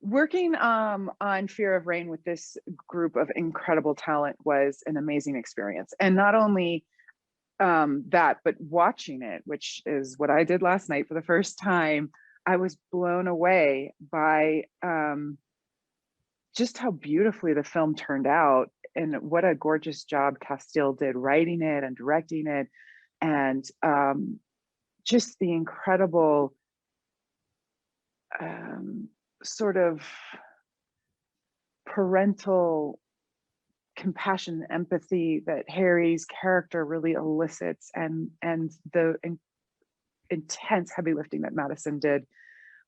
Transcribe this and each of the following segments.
Working on Fear of Rain with this group of incredible talent was an amazing experience. And not only that, but watching it, which is what I did last night for the first time, I was blown away by just how beautifully the film turned out and what a gorgeous job Castille did writing it and directing it, and just the incredible sort of parental compassion and empathy that Harry's character really elicits, and the intense heavy lifting that Madison did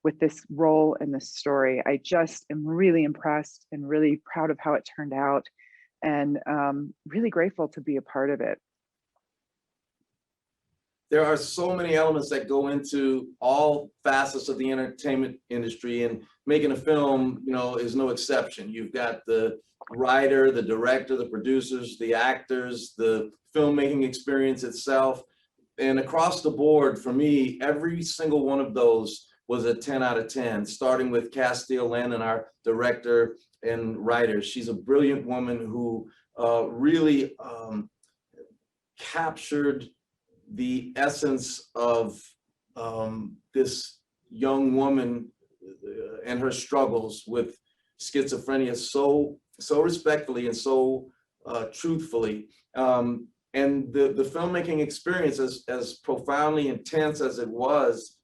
with this role in this story. I just am really impressed and really proud of how it turned out, and really grateful to be a part of it. There are so many elements that go into all facets of the entertainment industry, and making a film, you know, is no exception. You've got the writer, the director, the producers, the actors, the filmmaking experience itself. And across the board, for me, every single one of those was a 10 out of 10, starting with Castille Landon, our director and writer. She's a brilliant woman who really captured the essence of this young woman and her struggles with schizophrenia so respectfully and so truthfully. And the filmmaking experience, as profoundly intense as it was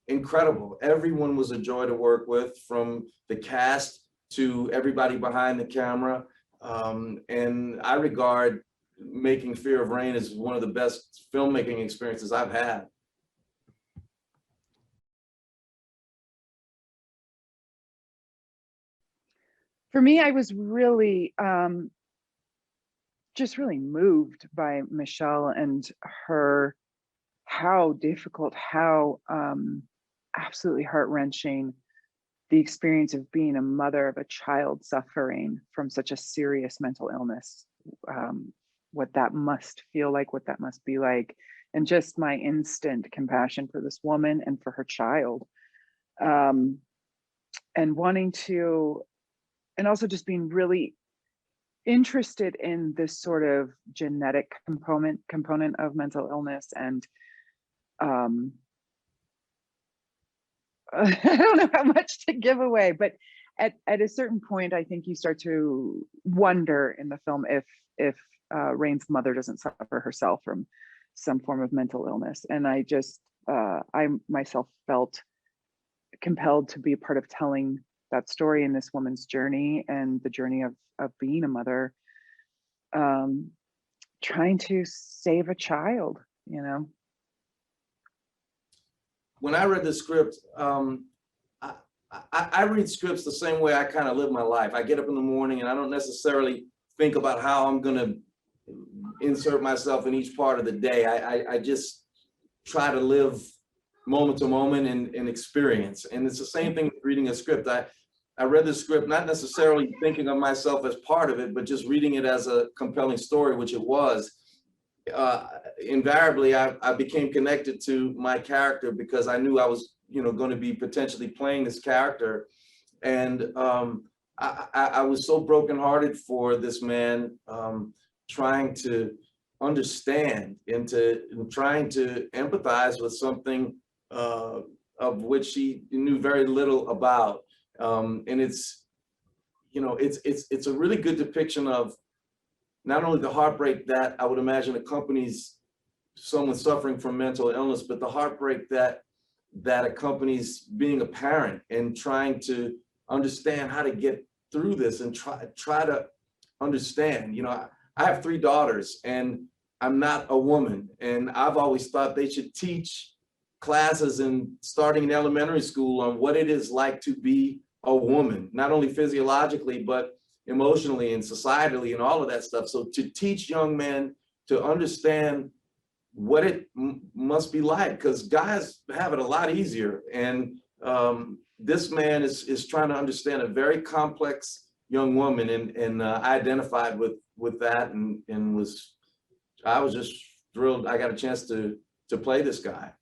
incredible. Everyone was a joy to work with, from the cast to everybody behind the camera. And I regard making Fear of Rain as one of the best filmmaking experiences I've had. For me, I was really just really moved by Michelle and how difficult, how absolutely heart-wrenching the experience of being a mother of a child suffering from such a serious mental illness, what that must feel like, what that must be like, and just my instant compassion for this woman and for her child, and wanting to, and also just being really interested in this sort of genetic component of mental illness. And I don't know how much to give away, but at a certain point, I think you start to wonder in the film if Rain's mother doesn't suffer herself from some form of mental illness. And I just, I myself felt compelled to be a part of telling that story in this woman's journey, and the journey of being a mother, trying to save a child, you know. When I read the script, I read scripts the same way I kind of live my life. I get up in the morning and I don't necessarily think about how I'm going to insert myself in each part of the day. I just try to live moment to moment and experience. And it's the same thing with reading a script. I read the script not necessarily thinking of myself as part of it, but just reading it as a compelling story, which it was. Invariably, I became connected to my character because I knew I was, you know, going to be potentially playing this character. And I was so brokenhearted for this man, trying to understand and trying to empathize with something of which he knew very little about. And it's, you know, it's a really good depiction of not only the heartbreak that I would imagine accompanies someone suffering from mental illness, but the heartbreak that accompanies being a parent and trying to understand how to get through this and try to understand. You know, I have 3 daughters and I'm not a woman, and I've always thought they should teach classes starting in elementary school on what it is like to be a woman, not only physiologically, but emotionally and societally and all of that stuff. So to teach young men to understand what it must be like, because guys have it a lot easier. And this man is trying to understand a very complex young woman, and I identified with that, and I was just thrilled I got a chance to play this guy.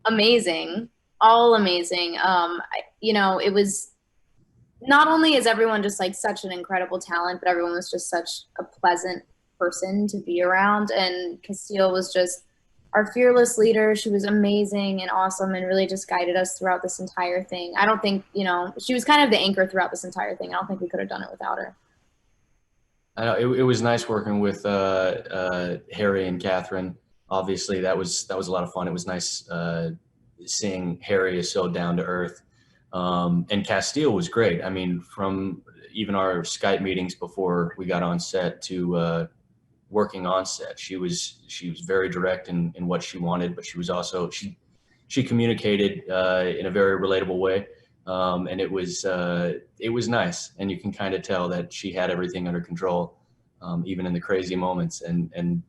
Amazing, all amazing. It was not only is everyone just like such an incredible talent, but everyone was just such a pleasant person to be around. And Castille was just our fearless leader. She was amazing and awesome and really just guided us throughout this entire thing. I don't think, she was kind of the anchor throughout this entire thing. I don't think we could have done it without her. I know it was nice working with Harry and Katherine. Obviously, that was a lot of fun. It was nice seeing Harry is so down to earth, and Castille was great. I mean, from even our Skype meetings before we got on set to working on set, she was very direct in what she wanted, but she was also she communicated in a very relatable way. And it was nice, and you can kind of tell that she had everything under control, even in the crazy moments, and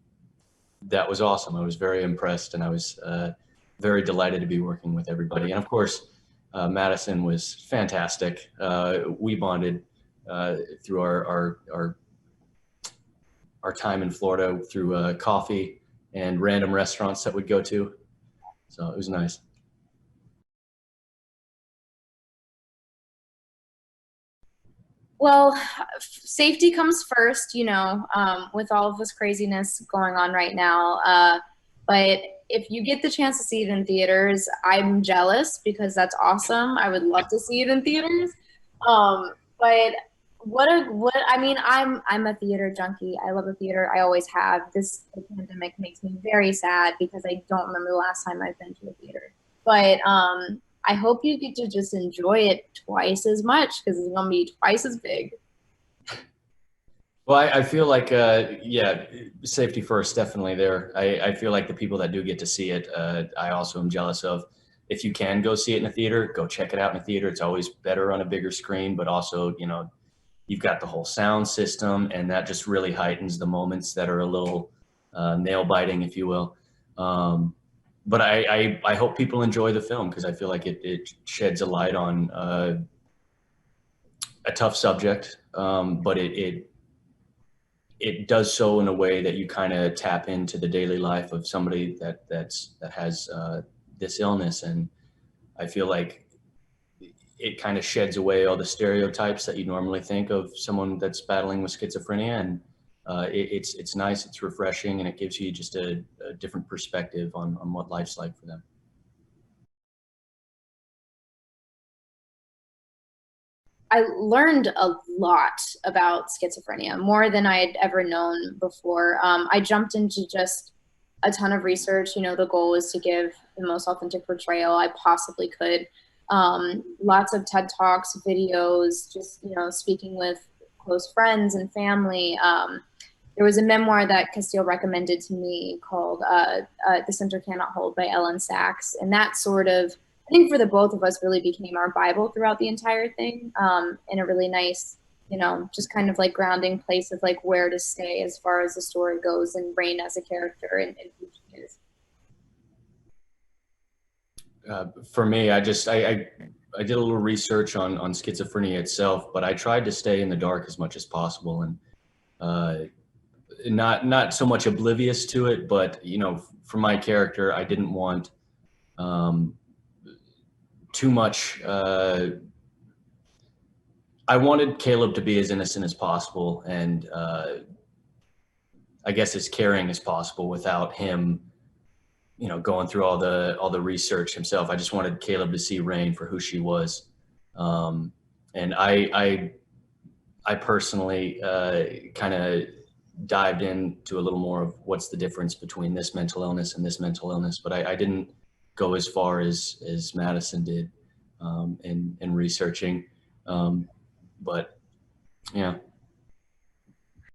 that was awesome. I was very impressed, and I was very delighted to be working with everybody. And of course, Madison was fantastic. We bonded through our time in Florida through coffee and random restaurants that we'd go to. So it was nice. Well, safety comes first, with all of this craziness going on right now. But if you get the chance to see it in theaters, I'm jealous because that's awesome. I would love to see it in theaters. But I mean, I'm a theater junkie. I love the theater. I always have. This pandemic makes me very sad because I don't remember the last time I've been to a theater. But I hope you get to just enjoy it twice as much because it's gonna be twice as big. Well, I feel like, yeah, safety first, definitely there. I feel like the people that do get to see it, I also am jealous of. If you can go see it in a theater, go check it out in a theater. It's always better on a bigger screen, but also, you've got the whole sound system, and that just really heightens the moments that are a little nail biting, if you will. But I hope people enjoy the film because I feel like it sheds a light on a tough subject, but it does so in a way that you kind of tap into the daily life of somebody that has this illness, and I feel like it kind of sheds away all the stereotypes that you normally think of someone that's battling with schizophrenia, and it's nice, it's refreshing, and it gives you just a different perspective on what life's like for them. I learned a lot about schizophrenia, more than I had ever known before. I jumped into just a ton of research. The goal is to give the most authentic portrayal I possibly could. Lots of TED Talks, videos, just, speaking with close friends and family. There was a memoir that Castille recommended to me called The Center Cannot Hold by Ellen Sachs. And that sort of, I think for the both of us, really became our Bible throughout the entire thing, in a really nice, just kind of like grounding place of like where to stay as far as the story goes and Rain as a character and who she is. For me, I did a little research on schizophrenia itself, but I tried to stay in the dark as much as possible, and not so much oblivious to it, but for my character, I didn't want too much. I wanted Caleb to be as innocent as possible, and I guess as caring as possible without him going through all the research himself. I just wanted Caleb to see Rain for who she was. And I personally kind of dived into a little more of what's the difference between this mental illness and this mental illness, but I didn't go as far as Madison did in researching. But yeah.